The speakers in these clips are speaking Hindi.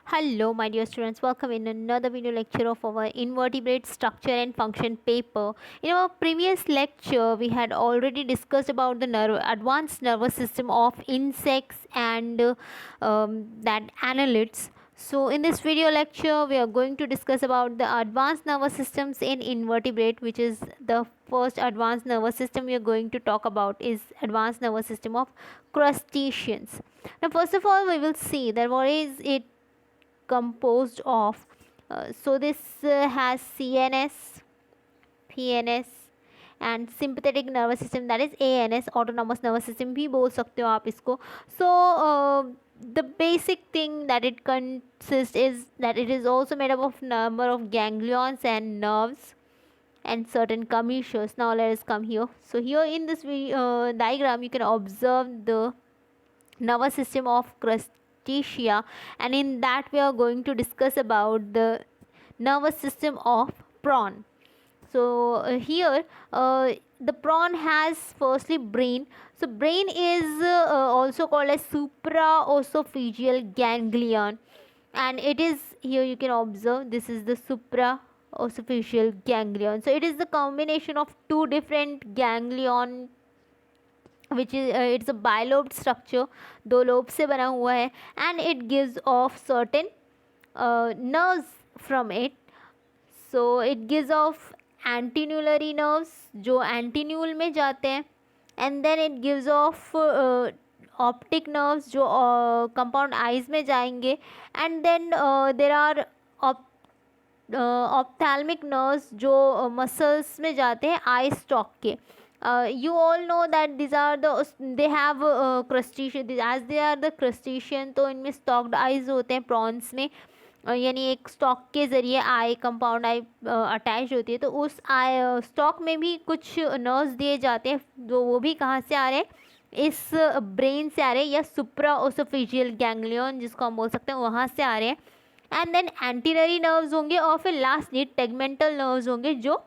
Hello, my dear students. Welcome in another video lecture of our invertebrate structure and function paper. In our previous lecture, we had already discussed about the advanced nervous system of insects and that annelids. So, in this video lecture, we are going to discuss about the advanced nervous systems in invertebrate, which is the first advanced nervous system we are going to talk about is advanced nervous system of crustaceans. Now, first of all, we will see that what is it composed of. So this has CNS, PNS and sympathetic nervous system, that is ANS, autonomous nervous system भी बोल सकते हो आप इसको. So the basic thing that it consists is that it is also made up of number of ganglions and nerves and certain commissures. Now let us come here. So here in this diagram you can observe the nervous system of crustacea, and in that we are going to discuss about the nervous system of prawn. So here the prawn has firstly brain. So brain is also called as supraosophageal ganglion, and it is here you can observe this is the supraosophageal ganglion. So it is the combination of two different ganglion which is it's a bilobed structure, दो लोब से बना हुआ है, and it gives off certain nerves from it. So it gives off antenulary nerves जो antenule में जाते हैं, and then it gives off optic nerves जो compound eyes में जाएंगे, and then there are ophthalmic nerves जो muscles में जाते हैं आई stalk के. You all know that these are they have crustacean, as they are the crustacean, तो इनमें stalked eyes होते हैं prawns में, यानी एक स्टॉक के ज़रिए आई कंपाउंड आई अटैच होती है. तो उस आई स्टॉक में भी कुछ नर्व्स दिए जाते हैं, जो वो भी कहाँ से आ रहे हैं, इस ब्रेन से आ रहे हैं, या सुप्राओसोफेजियल गैंग्लियन जिसको हम बोल सकते हैं वहाँ से आ रहे हैं. एंड देन एंटीनरी नर्व्स होंगे, और फिर लास्टली टेगमेंटल नर्व्स होंगे जो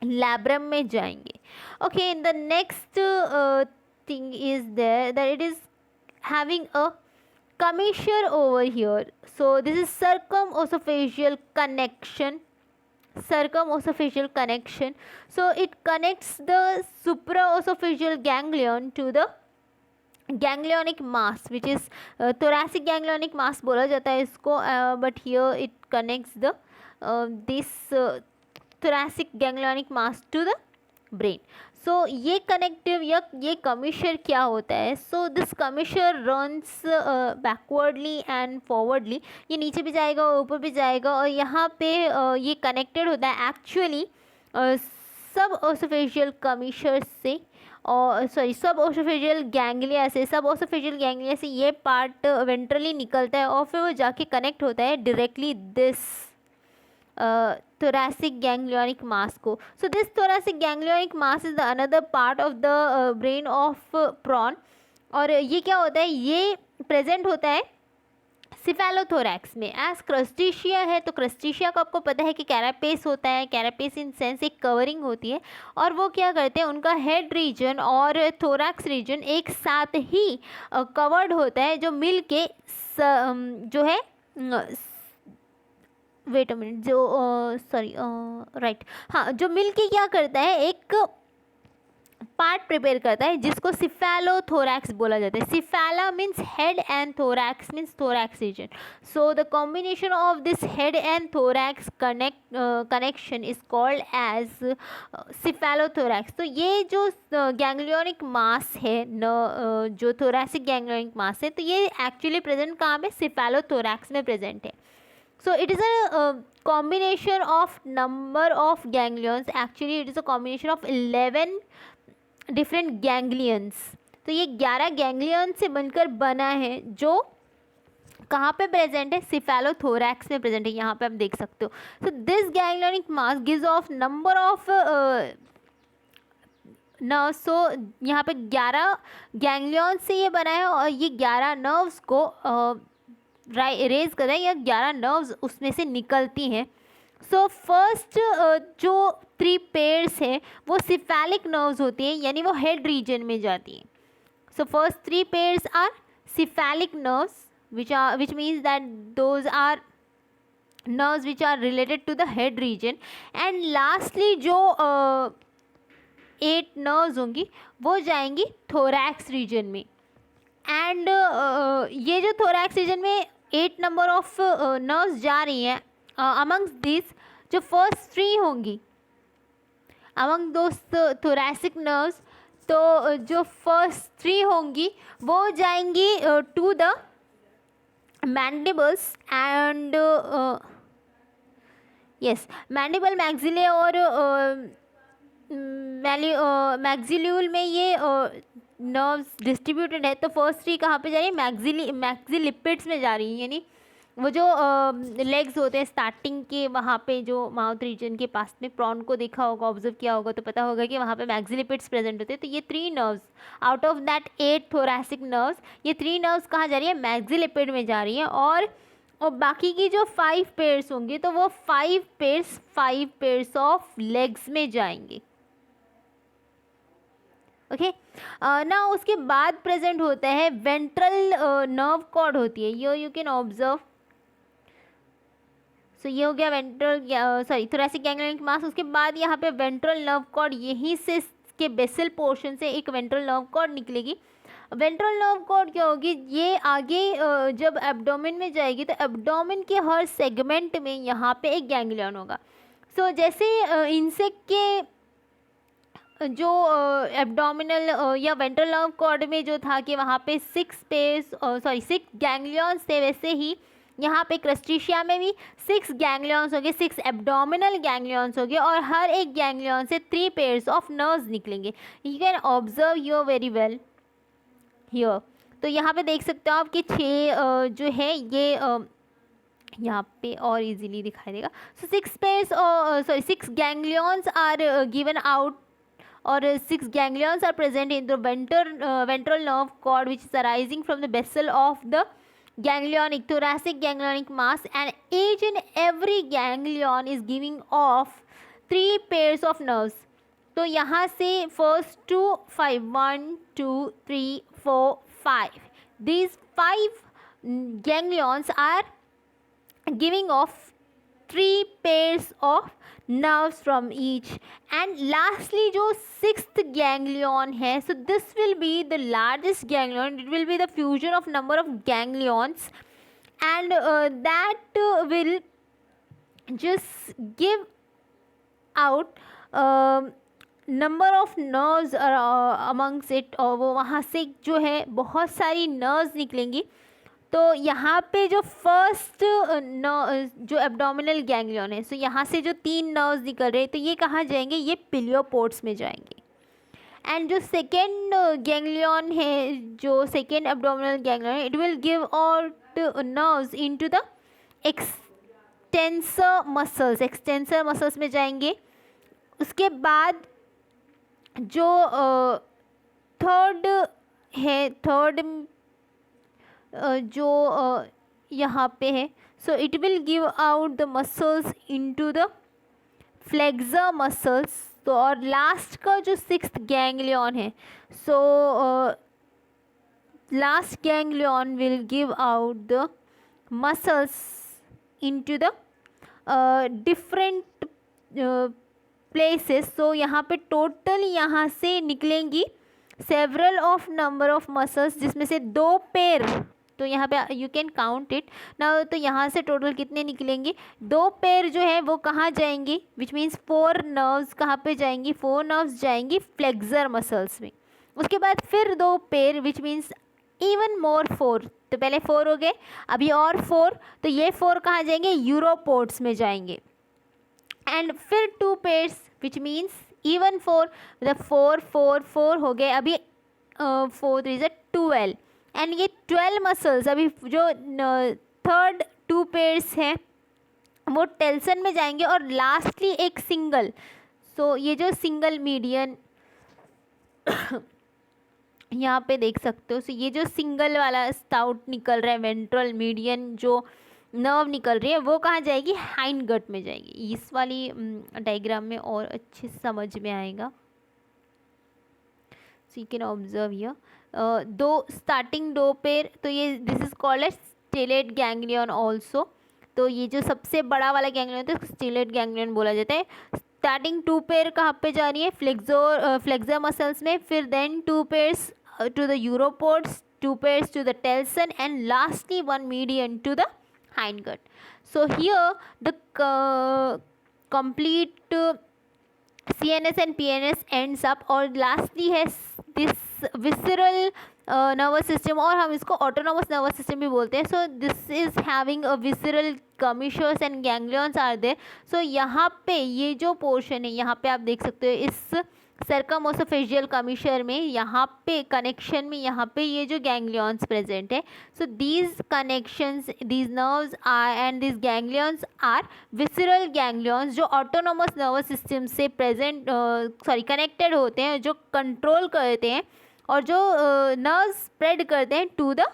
लैब्रम में जाएंगे. Okay, the next thing is there that it is having a commissure over here. So this is circumosophageal connection. So it connects the supraosophageal ganglion to the ganglionic mass, which is thoracic ganglionic mass बोला जाता है इसको, but here it connects the this thoracic ganglionic mass to the brain. So ये कनेक्टिव या ये कमिशर क्या होता है? So this commissure runs backwardly and forwardly, ये नीचे भी जाएगा और ऊपर भी जाएगा, और यहाँ पे ये कनेक्टेड होता है एक्चुअली सब ओसोफेजियल कमिशर से, और सब ओसोफेजियल गैंग्लिया से. सब ओसोफेजियल गैंग्लिया से ये पार्ट वेंट्रली निकलता है, और फिर वो जाके कनेक्ट होता है directly this thoracic ganglionic mass को. So this thoracic ganglionic mass is the another part of the brain of prawn. और ये क्या होता है, ये प्रेजेंट होता है सिफेलोथोरैक्स में. एज क्रस्टेशिया है, तो क्रस्टेशिया को आपको पता है कि कैरापेस होता है. कैरापेस इन सेंस एक कवरिंग होती है, और वो क्या करते हैं, उनका हेड रीजन और थोरैक्स रीजन एक साथ ही कवर्ड होता है, जो मिल के जो है वेट अ मिनट जो सॉरी राइट हाँ, जो मिलके क्या करता है, एक पार्ट प्रिपेयर करता है जिसको सिफेलोथोरैक्स बोला जाता है. Cephala means head and thorax means thorax region. So the combination of this head and thorax connection is called as cephalothorax. तो ये जो गैंग्लियोनिक मास है जो थोरैसिक गैंग्लियोनिक मास है, तो ये एक्चुअली प्रेजेंट कहाँ पे, सिफेलोथोरैक्स में प्रेजेंट है. So it is a combination of number of ganglions. Actually it is a combination of 11 different ganglions. तो ये 11 ganglions से बनकर बना है, जो कहाँ पे प्रेजेंट है, सिफेलोथोरैक्स में प्रेजेंट है. यहाँ पे आप देख सकते हो. So this ganglionic mass gives off number of nerves. So यहाँ पे 11 ganglions से ये बना है, और ये 11 nerves को रेज करता है, या 11 नर्व्स उसमें से निकलती हैं. सो फर्स्ट जो 3 पेयर्स हैं वो सिफेलिक नर्व्स होती हैं, यानी वो हेड रीजन में जाती हैं. So first 3 pairs are cephalic nerves, which means that those are nerves which are related to the head region. And lastly जो 8 nerves होंगी वो जाएंगी thorax region में. एंड ये जो thorax region में 8 नंबर ऑफ nerves जा रही हैं, amongst these जो first 3 होंगी among those thoracic nerves, तो जो फर्स्ट 3 होंगी वो जाएंगी to the mandibles and yes mandible maxillae और मैक्सिल्यूल में ये नर्व्स डिस्ट्रीब्यूटेड है. तो फर्स्ट 3 कहाँ पे जा रही है, मैक्सिलिपिड्स में जा रही है, यानी वो जो लेग्स होते हैं स्टार्टिंग के वहाँ पे जो माउथ रीजन के पास में, प्रॉन को देखा होगा, ऑब्जर्व किया होगा तो पता होगा कि वहाँ पे मैक्सिलिपिड्स प्रेजेंट होते हैं. तो ये 3 nerves out of that 8 thoracic nerves, ये 3 नर्व्स कहाँ जा रही है, मैक्सिलिपिड में जा रही हैं. और बाकी की जो 5 पेयर्स होंगे तो वो 5 पेयर्स ऑफ लेग्स में जाएंगे. ओके ना उसके बाद प्रेजेंट होता है वेंट्रल नर्व कॉर्ड होती है, यू कैन ऑब्जर्व. सो ये हो गया वेंट्रल थोरैसिक गैंग्लियन मास. उसके बाद यहाँ पे वेंट्रल नर्व कॉर्ड, यहीं से के बेसल पोर्शन से एक वेंट्रल नर्व कॉर्ड निकलेगी. वेंट्रल नर्व कॉर्ड क्या होगी, ये आगे जब एब्डोमेन में जाएगी तो एब्डोमेन के हर सेगमेंट में यहाँ पे एक गैंग्लियन होगा. सो जैसे इंसेक्ट के जो एब्डोमिनल या वेंट्रल नर्व कॉर्ड में जो था कि वहाँ पे 6 गैंग्लियंस थे, वैसे ही यहाँ पे क्रस्टेशिया में भी 6 गैंग्लियंस हो गए, 6 एब्डोमिनल गैंग्लियंस हो गए और हर एक गैंग्लियन से 3 पेयर्स ऑफ नर्व्स निकलेंगे. You can observe your very well here. तो यहाँ पे देख सकते हो आप कि 6 जो है ये यहाँ पे और इजीली दिखाई देगा. So 6 ganglions are given out or 6 ganglions are present in the ventral nerve cord, which is arising from the basal of the thoracic ganglionic mass, and each and every ganglion is giving off 3 pairs of nerves. तो यहाँ से first 2 5 1 2 3 4 5, these 5 ganglions are giving off 3 pairs of nerves from each. And lastly जो 6th ganglion है, so this will be the largest ganglion. It will be the fusion of number of ganglions, and that will just give out number of nerves amongst it. और वो वहाँ से जो है बहुत सारी nerves निकलेंगी. तो यहाँ पे जो फर्स्ट जो एब्डोमिनल गैंग्लियन है, सो यहाँ से जो 3 नर्व्स निकल रहे हैं तो ये कहाँ जाएंगे, ये पिलियोपोड्स में जाएंगे. एंड जो सेकेंड गैंग्लियन है, जो सेकेंड एब्डोमिनल गैंग्लियन है, it will give all nerves into the extensor muscles में जाएंगे. उसके बाद जो थर्ड जो यहाँ पे है, so it will give out the muscles into the flexor muscles. तो और लास्ट का जो 6th गैंग्लियन है, so last ganglion will give out the muscles into the different places. तो यहाँ पे टोटल यहाँ से निकलेंगी several of number of muscles, जिसमें से 2 पेयर, तो यहाँ पे यू कैन काउंट इट ना. तो यहाँ से टोटल कितने निकलेंगे, 2 पेयर जो है वो कहाँ जाएंगे, विच मीन्स 4 नर्व्स कहाँ पे जाएंगी, 4 नर्व्स जाएंगी फ्लेक्सर मसल्स में. उसके बाद फिर 2 pair which means even more 4. तो पहले 4 हो गए, अभी और 4, तो ये 4 कहाँ जाएंगे, यूरोपोड्स में जाएंगे. एंड फिर 2 पेयर्स विच मीन्स इवन 4, मतलब 4 हो गए, अभी 4 3 is 12. एंड ये 12 मसल्स अभी जो थर्ड 2 पेयर्स हैं वो टेल्सन में जाएंगे. और लास्टली एक सिंगल, सो ये जो सिंगल मीडियन यहाँ पे देख सकते हो, सो ये जो सिंगल वाला स्टाउट निकल रहा है, वेंट्रल मीडियन जो नर्व निकल रही है वो कहाँ जाएगी, हाइंड गट में जाएगी. इस वाली डायग्राम में और अच्छे से समझ में आएगा. So you can observe here 2 pair, तो ये this is called as stellate ganglion also. तो ये जो सबसे बड़ा वाला गैंग्लियन होता है स्टेलेट गैंग्लियन बोला जाता है। स्टार्टिंग 2 पेयर कहाँ पे जा रही है, फ्लेक्सर मसल्स में, फिर then 2 pairs to the uropods, 2 pairs to the telson, and lastly 1 median to the hindgut. So here the complete CNS and PNS ends up, और lastly है this visceral nervous system, और हम इसको autonomous nervous system भी बोलते हैं. So this is having a visceral commissures and ganglions are there. So यहाँ पे ये जो portion है यहाँ पे आप देख सकते हो इस सर्कमोसोफेशियल कमिशर में, यहाँ पे कनेक्शन में यहाँ पे ये जो गैंग्लियंस प्रेजेंट है. So these connections, these nerves are and these ganglions are visceral ganglions जो ऑटोनोमस नर्वस सिस्टम से कनेक्टेड होते हैं, जो कंट्रोल करते हैं और जो नर्व स्प्रेड करते हैं to the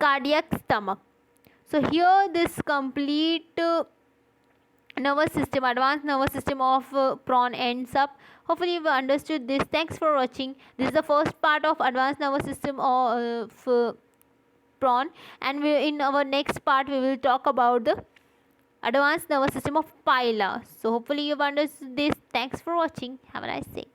cardiac stomach. So here this complete nervous system, advanced nervous system of prawn ends up. Hopefully you've understood this. Thanks for watching. This is the first part of advanced nervous system of prawn, and in our next part we will talk about the advanced nervous system of pila. So hopefully you've understood this. Thanks for watching. Have a nice day.